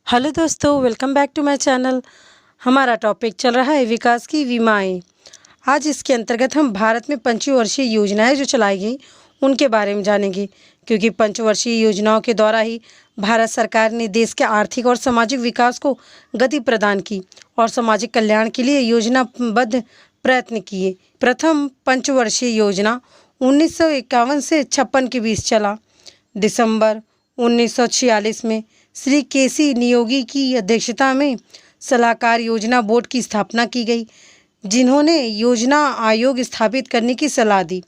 Hello दोस्तों, welcome back to my channel. हमारा topic चल रहा है विकास की विमाएँ। आज इसके अंतर्गत हम भारत में पंचवर्षीय योजनाएं जो चलाई गई उनके बारे में जानेंगे, क्योंकि पंचवर्षीय योजनाओं के द्वारा ही भारत सरकार ने देश के आर्थिक और सामाजिक विकास को गति प्रदान की और सामाजिक कल्याण के लिए योजनाबद्ध प्रयत्न किए। प्रथम पंचवर्षीय योजना 1951 से 56 के बीच चला। दिसंबर 1946 में श्री केसी नियोगी की अध्यक्षता में सलाहकार योजना बोर्ड की स्थापना की गई, जिन्होंने योजना आयोग स्थापित करने की सलाह दी।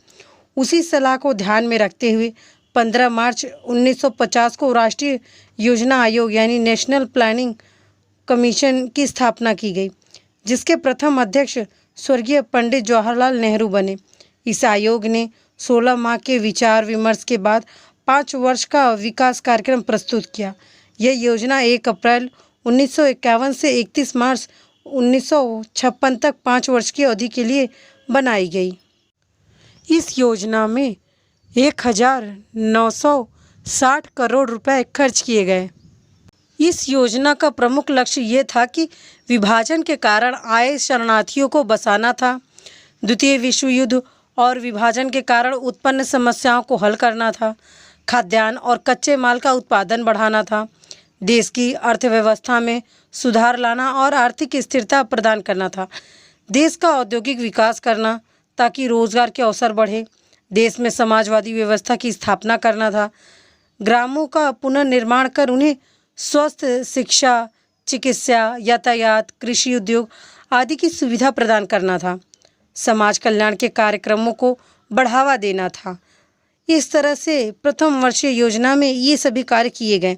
उसी सलाह को ध्यान में रखते हुए 15 मार्च 1950 को राष्ट्रीय योजना आयोग यानी नेशनल प्लानिंग कमीशन की स्थापना की गई, जिसके प्रथम अध्यक्ष स्वर्गीय पंडित जवाहरलाल नेहरू बने। इस आयोग ने 16 माह के विचार विमर्श के बाद 5 वर्ष का विकास कार्यक्रम प्रस्तुत किया। यह योजना 1 अप्रैल 1951 से 31 मार्च 1956 तक 5 वर्ष की अवधि के लिए बनाई गई। इस योजना में 1960 करोड़ रुपए खर्च किए गए। इस योजना का प्रमुख लक्ष्य ये था कि विभाजन के कारण आए शरणार्थियों को बसाना था, द्वितीय विश्व युद्ध और विभाजन के कारण उत्पन्न समस्याओं को हल करना था, खाद्यान्न और कच्चे माल का उत्पादन बढ़ाना था, देश की अर्थव्यवस्था में सुधार लाना और आर्थिक स्थिरता प्रदान करना था, देश का औद्योगिक विकास करना ताकि रोजगार के अवसर बढ़े, देश में समाजवादी व्यवस्था की स्थापना करना था, ग्रामों का पुनर्निर्माण कर उन्हें स्वस्थ शिक्षा, चिकित्सा, यातायात, कृषि उद्योग आदि की सुविधा प्रदान करना था, समाज कल्याण के कार्यक्रमों को बढ़ावा देना था। इस तरह से प्रथम वर्षीय योजना में ये सभी कार्य किए गए।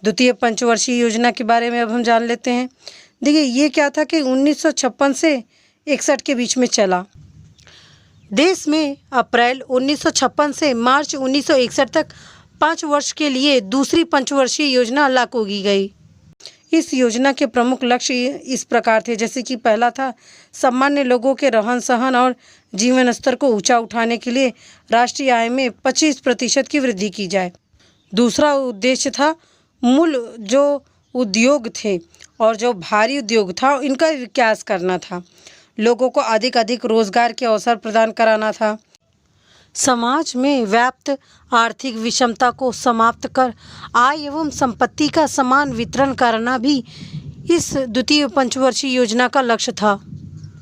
द्वितीय पंचवर्षीय योजना के बारे में अब हम जान लेते हैं। देखिए, ये क्या था कि 1956 से 61 के बीच में चला। देश में अप्रैल 1956 से मार्च 1961 तक 5 वर्ष के लिए दूसरी पंचवर्षीय योजना लागू की गई। इस योजना के प्रमुख लक्ष्य इस प्रकार थे, जैसे कि पहला था सामान्य लोगों के रहन सहन और जीवन स्तर को ऊंचा उठाने के लिए राष्ट्रीय आय में 25% की वृद्धि की जाए। दूसरा उद्देश्य था मूल जो उद्योग थे और जो भारी उद्योग था इनका विकास करना था, लोगों को अधिक रोजगार के अवसर प्रदान कराना था, समाज में व्याप्त आर्थिक विषमता को समाप्त कर आय एवं संपत्ति का समान वितरण करना भी इस द्वितीय पंचवर्षीय योजना का लक्ष्य था।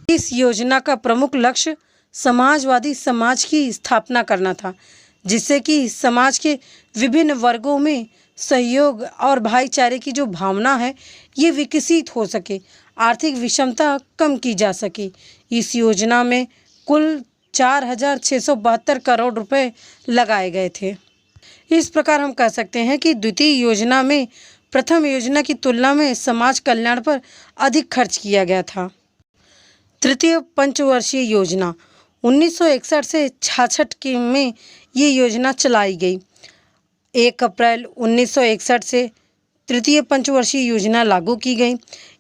इस योजना का प्रमुख लक्ष्य समाजवादी समाज की स्थापना करना था, जिससे कि समाज के विभिन्न वर्गों में सहयोग और भाईचारे की जो भावना है ये विकसित हो सके, आर्थिक विषमता कम की जा सके। इस योजना में कुल 4,672 करोड़ रुपए लगाए गए थे। इस प्रकार हम कह सकते हैं कि द्वितीय योजना में प्रथम योजना की तुलना में समाज कल्याण पर अधिक खर्च किया गया था। तृतीय पंचवर्षीय योजना 1961 से 66 में ये योजना चलाई गई। 1 अप्रैल 1961 से तृतीय पंचवर्षीय योजना लागू की गई।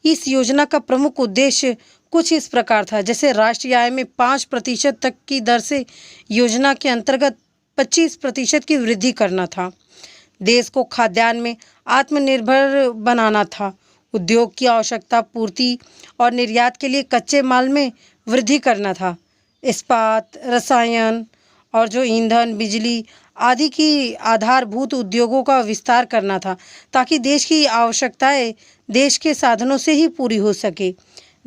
इस योजना का प्रमुख उद्देश्य कुछ इस प्रकार था, जैसे राष्ट्रीय आय में 5% तक की दर से योजना के अंतर्गत 25% की वृद्धि करना था, देश को खाद्यान्न में आत्मनिर्भर बनाना था, उद्योग की आवश्यकता पूर्ति और निर्यात के लिए कच्चे माल में वृद्धि करना था, इस्पात, रसायन और जो ईंधन, बिजली आदि की आधारभूत उद्योगों का विस्तार करना था, ताकि देश की आवश्यकताएं देश के साधनों से ही पूरी हो सके,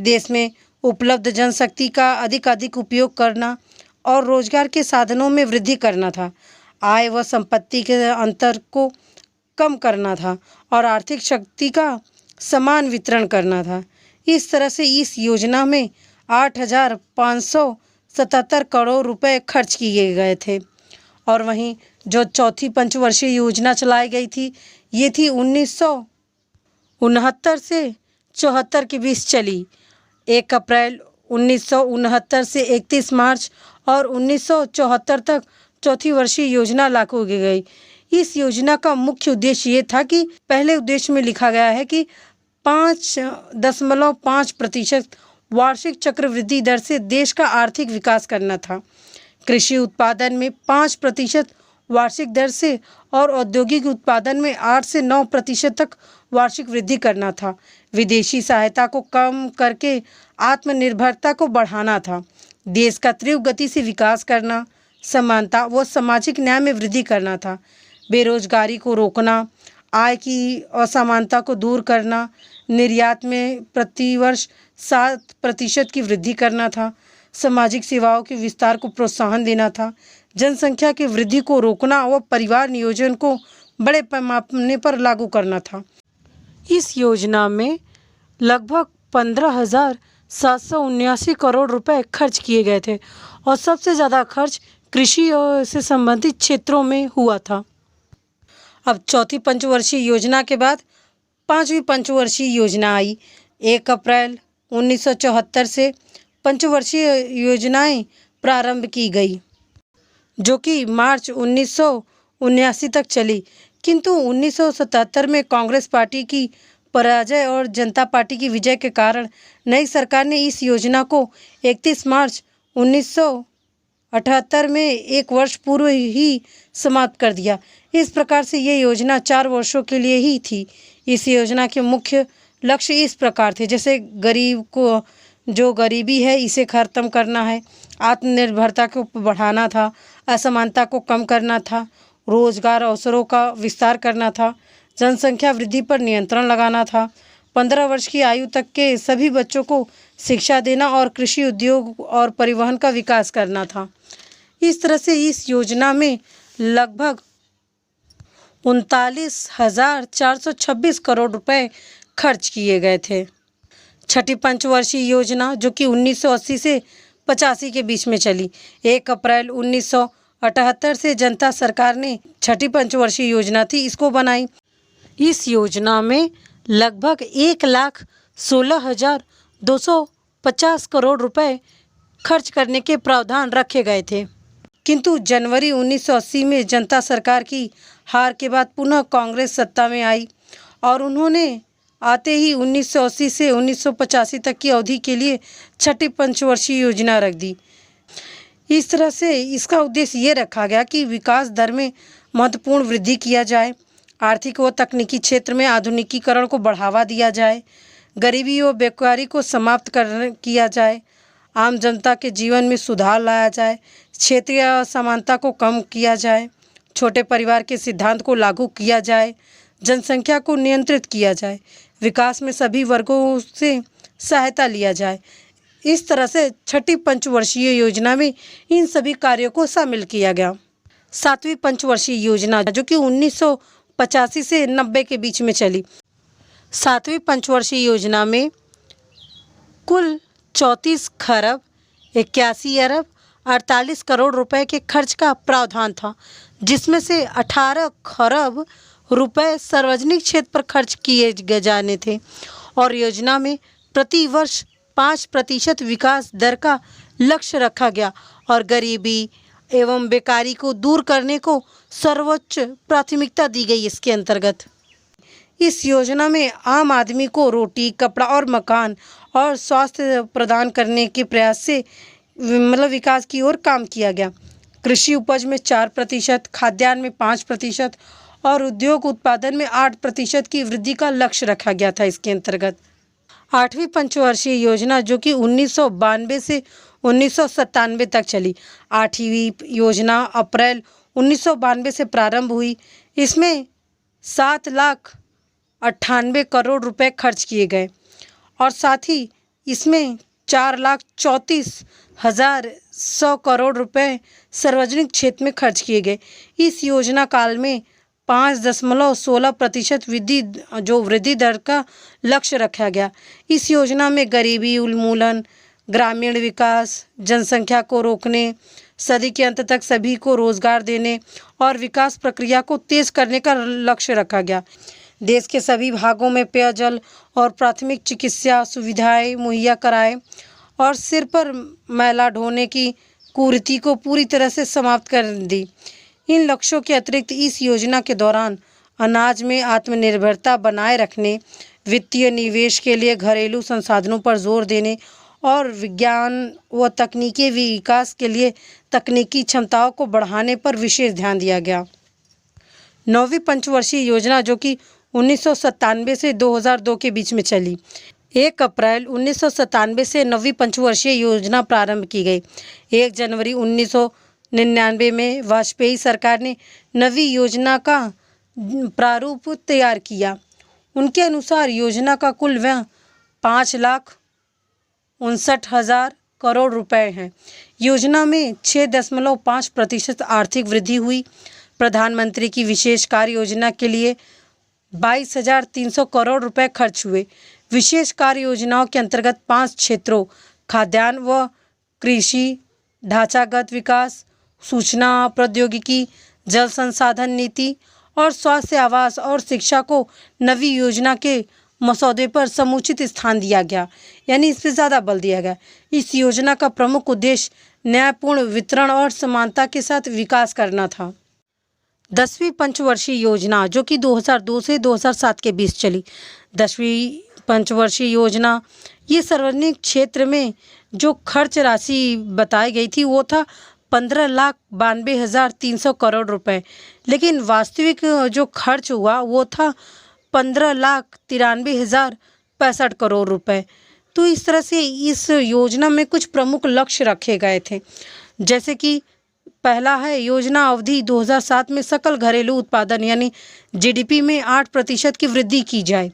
देश में उपलब्ध जनशक्ति का अधिक उपयोग करना और रोजगार के साधनों में वृद्धि करना था, आय व संपत्ति के अंतर को कम करना था और आर्थिक शक्ति का समान वितरण करना था। इस तरह से इस योजना में 8,577 करोड़ रुपए खर्च किए गए थे। और वहीं जो चौथी पंचवर्षीय योजना चलाई गई थी ये थी 1969 से 74 के बीच चली। 1 अप्रैल 1969 से 31 मार्च और 1974 तक चौथी वर्षीय योजना लागू की गई। इस योजना का मुख्य उद्देश्य ये था कि पहले उद्देश्य में लिखा गया है कि 5.5% वार्षिक चक्रवृद्धि दर से देश का आर्थिक विकास करना था, कृषि उत्पादन में 5% वार्षिक दर से और औद्योगिक उत्पादन में 8 से 9% तक वार्षिक वृद्धि करना था। विदेशी सहायता को कम करके आत्मनिर्भरता को बढ़ाना था। देश का तीव्र गति से विकास करना, समानता व सामाजिक न्याय में वृद्धि करना था। बेरोजगारी को रोकना, आय की असमानता को दूर करना, निर्यात में प्रतिवर्ष 7% की वृद्धि करना था। सामाजिक सेवाओं के विस्तार को प्रोत्साहन देना था। जनसंख्या की वृद्धि को रोकना व परिवार नियोजन को बड़े पैमाने पर लागू करना था। इस योजना में लगभग 15,779 करोड़ रुपए खर्च किए गए थे और सबसे ज़्यादा खर्च कृषि से संबंधित क्षेत्रों में हुआ था। अब चौथी पंचवर्षीय योजना के बाद पांचवी पंचवर्षीय योजना आई। 1 अप्रैल 1974 से पंचवर्षीय योजनाएं प्रारंभ की गई, जो कि मार्च 1979 तक चली, किंतु 1977 में कांग्रेस पार्टी की पराजय और जनता पार्टी की विजय के कारण नई सरकार ने इस योजना को 31 मार्च 1978 में 1 वर्ष पूर्व ही समाप्त कर दिया। इस प्रकार से ये योजना 4 वर्षों के लिए ही थी। इस योजना के मुख्य लक्ष्य इस प्रकार थे, जैसे गरीब को जो गरीबी है इसे खत्म करना है, आत्मनिर्भरता को बढ़ाना था, असमानता को कम करना था, रोजगार अवसरों का विस्तार करना था, जनसंख्या वृद्धि पर नियंत्रण लगाना था, 15 वर्ष की आयु तक के सभी बच्चों को शिक्षा देना और कृषि उद्योग और परिवहन का विकास करना था। इस तरह से इस योजना में लगभग 39,426 करोड़ रुपए खर्च किए गए थे। छठी पंचवर्षीय योजना, जो कि 1980 से 85 के बीच में चली, 1 अप्रैल 1978 से जनता सरकार ने छठी पंचवर्षीय योजना थी इसको बनाई। इस योजना में लगभग 1,16,250 करोड़ रुपए खर्च करने के प्रावधान रखे गए थे, किंतु जनवरी 1980 में जनता सरकार की हार के बाद पुनः कांग्रेस सत्ता में आई और उन्होंने आते ही 1980 से 1985 तक की अवधि के लिए छठी पंचवर्षीय योजना रख दी। इस तरह से इसका उद्देश्य ये रखा गया कि विकास दर में महत्वपूर्ण वृद्धि किया जाए, आर्थिक व तकनीकी क्षेत्र में आधुनिकीकरण को बढ़ावा दिया जाए, गरीबी व बेकारी को समाप्त किया जाए, आम जनता के जीवन में सुधार लाया जाए, क्षेत्रीय असमानता को कम किया जाए, छोटे परिवार के सिद्धांत को लागू किया जाए, जनसंख्या को नियंत्रित किया जाए, विकास में सभी वर्गों से सहायता लिया जाए। इस तरह से छठी पंचवर्षीय योजना में इन सभी कार्यों को शामिल किया गया। सातवीं पंचवर्षीय योजना, जो कि 1985 से 90 के बीच में चली, सातवीं पंचवर्षीय योजना में कुल 34 खरब 81 अरब 48 करोड़ रुपए के खर्च का प्रावधान था, जिसमें से 18 खरब रुपए सार्वजनिक क्षेत्र पर खर्च किए जाने थे और योजना में प्रति वर्ष 5% विकास दर का लक्ष्य रखा गया और गरीबी एवं बेकारी को दूर करने को सर्वोच्च प्राथमिकता दी गई। इसके अंतर्गत इस योजना में आम आदमी को रोटी, कपड़ा और मकान और स्वास्थ्य प्रदान करने के प्रयास से विकास की ओर काम किया गया। कृषि उपज में 4%, खाद्यान्न में 5% और उद्योग उत्पादन में 8% की वृद्धि का लक्ष्य रखा गया था। इसके अंतर्गत आठवीं पंचवर्षीय योजना, जो कि 1992 से 1997 तक चली, आठवीं योजना अप्रैल 1992 से प्रारंभ हुई। इसमें 7,98 करोड़ रुपए खर्च किए गए और साथ ही इसमें 4,34,100 करोड़ रुपए सार्वजनिक क्षेत्र में खर्च किए गए। इस योजना काल में 5.16% वृद्धि दर का लक्ष्य रखा गया। इस योजना में गरीबी उन्मूलन, ग्रामीण विकास, जनसंख्या को रोकने, सदी के अंत तक सभी को रोजगार देने और विकास प्रक्रिया को तेज करने का लक्ष्य रखा गया। देश के सभी भागों में पेयजल और प्राथमिक चिकित्सा सुविधाएं मुहैया कराए और सिर पर मैला ढोने की कुरीति को पूरी तरह से समाप्त कर दी। इन लक्ष्यों के अतिरिक्त इस योजना के दौरान अनाज में आत्मनिर्भरता बनाए रखने, वित्तीय निवेश के लिए घरेलू संसाधनों पर जोर देने और विज्ञान व तकनीकी विकास के लिए तकनीकी क्षमताओं को बढ़ाने पर विशेष ध्यान दिया गया। 9वीं पंचवर्षीय योजना जो कि 1997 से 2002 के बीच में चली। 1 अप्रैल 1997 से 9वीं पंचवर्षीय योजना प्रारंभ की गई। 1 जनवरी 1999 में वाजपेयी सरकार ने नवी योजना का प्रारूप तैयार किया। उनके अनुसार योजना का कुल व्यय 5,59,000 करोड़ रुपए है। योजना में 6.5% आर्थिक वृद्धि हुई। प्रधानमंत्री की विशेष कार्य योजना के लिए 22,300 करोड़ रुपए खर्च हुए। विशेष कार्य योजनाओं के अंतर्गत 5 क्षेत्रों खाद्यान्न व कृषि, ढांचागत विकास, सूचना प्रौद्योगिकी, जल संसाधन नीति और स्वास्थ्य, आवास और शिक्षा को नवी योजना के मसौदे पर समुचित स्थान दिया गया, यानी इस पर ज़्यादा बल दिया गया। इस योजना का प्रमुख उद्देश्य न्यायपूर्ण वितरण और समानता के साथ विकास करना था। 10वीं पंचवर्षीय योजना जो कि 2002 से 2007 के बीच चली। 10वीं पंचवर्षीय योजना ये सार्वजनिक क्षेत्र में जो खर्च राशि बताई गई थी वो था 15,92,300 करोड़ रुपए, लेकिन वास्तविक जो खर्च हुआ वो था 15,93,065 करोड़ रुपए। तो इस तरह से इस योजना में कुछ प्रमुख लक्ष्य रखे गए थे, जैसे कि पहला है योजना अवधि 2007 में सकल घरेलू उत्पादन यानी जीडीपी में 8% की वृद्धि की जाए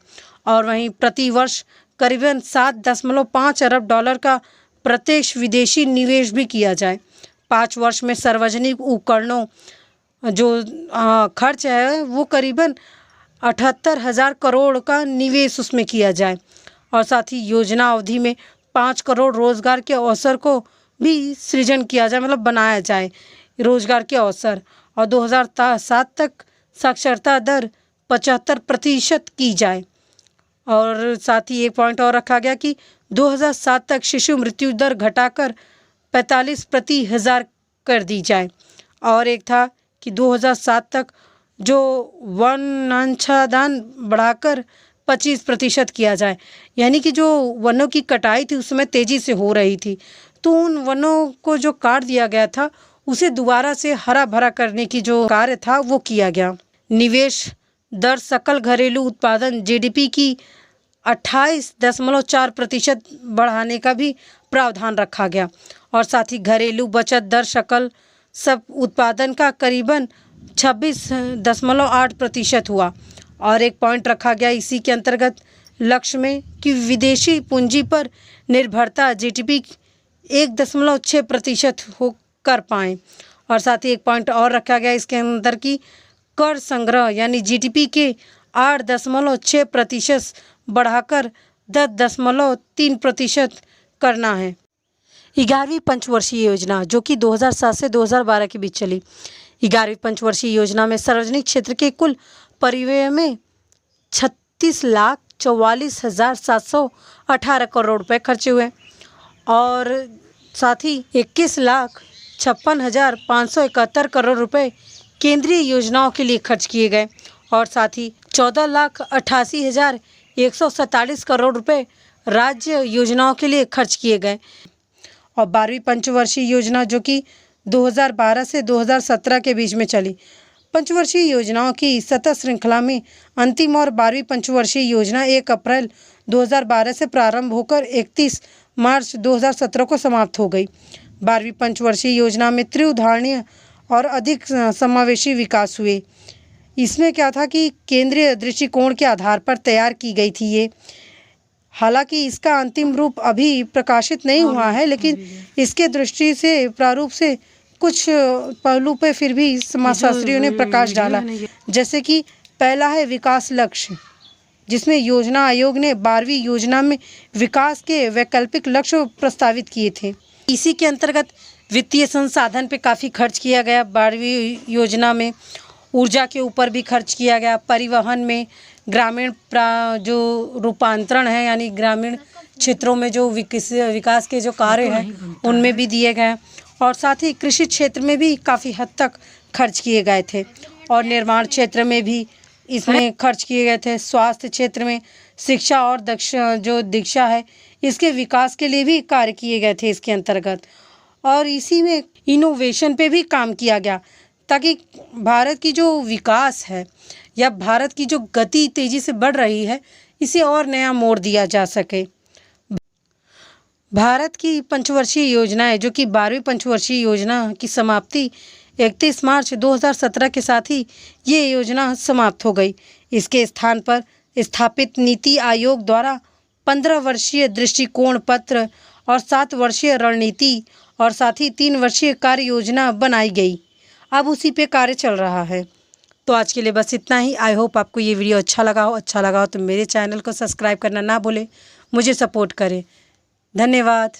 और वहीं प्रति वर्ष करीबन 7.5 अरब डॉलर का प्रत्यक्ष विदेशी निवेश भी किया जाए। 5 वर्ष में सार्वजनिक उपकरणों जो खर्च है वो करीबन 78,000 करोड़ का निवेश उसमें किया जाए और साथ ही योजना अवधि में 5 करोड़ रोजगार के अवसर को भी सृजन किया जाए, मतलब बनाया जाए रोजगार के अवसर। और 2007 तक साक्षरता दर 75% की जाए। और साथ ही एक पॉइंट और रखा गया कि 2007 तक शिशु मृत्यु दर घटाकर 45 प्रति हज़ार कर दी जाए। और एक था कि 2007 तक जो वन अंशादान बढ़ाकर 25% किया जाए, यानी कि जो वनों की कटाई थी उसमें तेज़ी से हो रही थी, तो उन वनों को जो काट दिया गया था उसे दोबारा से हरा भरा करने की जो कार्य था वो किया गया। निवेश दर सकल घरेलू उत्पादन जीडीपी की 28.4% बढ़ाने का भी प्रावधान रखा गया और साथ ही घरेलू बचत दर सकल सब उत्पादन का करीबन 26.8% हुआ। और एक पॉइंट रखा गया इसी के अंतर्गत लक्ष्य में कि विदेशी पूंजी पर निर्भरता जीडीपी 1.6% हो कर पाएँ। और साथ ही एक पॉइंट और रखा गया इसके अंदर कि कर संग्रह यानी जीडीपी के 8.6% बढ़ाकर 10.3% करना है। 11वीं पंचवर्षीय योजना जो कि 2007 से 2012 के बीच चली। 11वीं पंचवर्षीय योजना में सार्वजनिक क्षेत्र के कुल परिव्यय में 36,44,718 करोड़ रुपए खर्चे हुए और साथ ही 21,56,571 करोड़ रुपए केंद्रीय योजनाओं के लिए खर्च किए गए और साथ ही 14,88,147 करोड़ रुपए राज्य योजनाओं के लिए खर्च किए गए। और 12वीं पंचवर्षीय योजना जो कि 2012 से 2017 के बीच में चली। पंचवर्षीय योजनाओं की सतत श्रृंखला में अंतिम और 12वीं पंचवर्षीय योजना 1 अप्रैल 2012 से प्रारंभ होकर 31 मार्च 2017 को समाप्त हो गई। 12वीं पंचवर्षीय योजना में त्रिउदाहरणीय और अधिक समावेशी विकास हुए। इसमें क्या था कि केंद्रीय दृष्टिकोण के आधार पर तैयार की गई थी ये। हालांकि इसका अंतिम रूप अभी प्रकाशित नहीं हुआ है, लेकिन इसके दृष्टि से प्रारूप से कुछ पहलू पे फिर भी समाजशास्त्रियों ने प्रकाश डाला। जैसे कि पहला है विकास लक्ष्य, जिसमें योजना आयोग ने 12वीं योजना में विकास के वैकल्पिक लक्ष्य प्रस्तावित किए थे। इसी के अंतर्गत वित्तीय संसाधन पे काफ़ी खर्च किया गया। 12वीं योजना में ऊर्जा के ऊपर भी खर्च किया गया, परिवहन में, ग्रामीण जो रूपांतरण है यानी ग्रामीण क्षेत्रों में जो विकास के जो कार्य हैं उनमें भी दिए गए और साथ ही कृषि क्षेत्र में भी काफ़ी हद तक खर्च किए गए थे और निर्माण क्षेत्र में भी इसमें खर्च किए गए थे। स्वास्थ्य क्षेत्र में शिक्षा और दीक्षा है, इसके विकास के लिए भी कार्य किए गए थे इसके अंतर्गत। और इसी में इनोवेशन पे भी काम किया गया, ताकि भारत की जो विकास है या भारत की जो गति तेज़ी से बढ़ रही है, इसे और नया मोड़ दिया जा सके। भारत की पंचवर्षीय योजना है, जो कि 12वीं पंचवर्षीय योजना की समाप्ति 31 मार्च 2017 के साथ ही ये योजना समाप्त हो गई। इसके स्थान पर स्थापित नीति आयोग द्वारा 15 वर्षीय दृष्टिकोण पत्र और 7 वर्षीय रणनीति और साथ ही 3 वर्षीय कार्य योजना बनाई गई। अब उसी पे कार्य चल रहा है। तो आज के लिए बस इतना ही। आई होप आपको ये वीडियो अच्छा लगा हो तो मेरे चैनल को सब्सक्राइब करना ना भूलें, मुझे सपोर्ट करें। धन्यवाद।